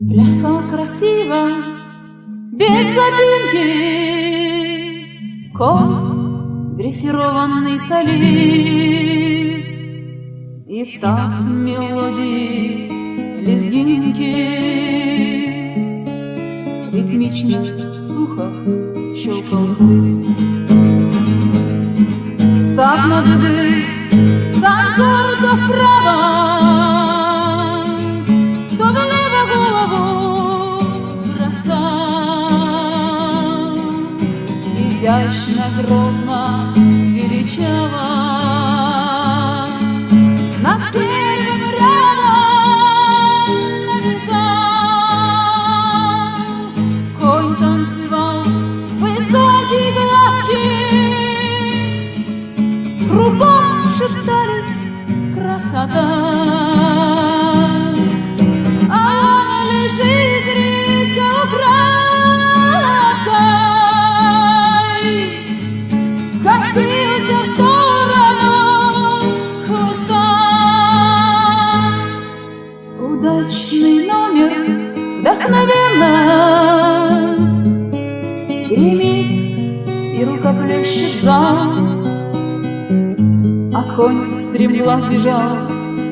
Плясал красиво, без запинки, конь, дрессированный солист, и в такт мелодии лезгинки ритмично, сухо щелкал хлыст. Встав на дыбы, танцор то вправо, то влево голову бросал, изящно, грозно, величаво над первым рядом нависал. Конь танцевал высокий, гладкий, кругом шептались красота, а он лишь изредка украдкой катился в сторону хвоста. Удачный номер вдохновенно гремит и рукоплещет зал, а конь стремглав бежал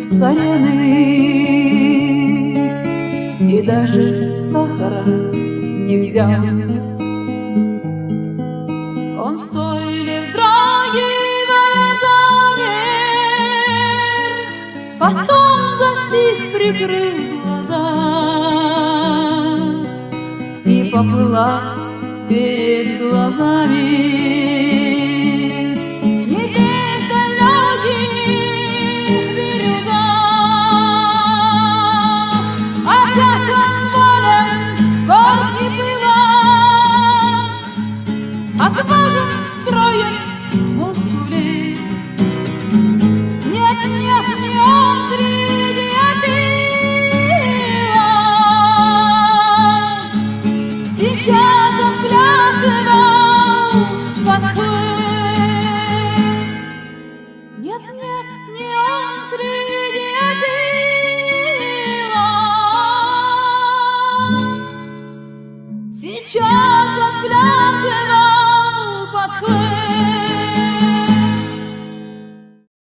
с арены и даже сахара не взял. Он в стойле вздрагивая замер, потом затих, прикрыл глаза, и поплыла перед глазами отважен, строен, мускулист. Нет, нет, не он среди опилок. Сейчас он плясывал под хлыст. Нет, нет, не он среди опилок. Сейчас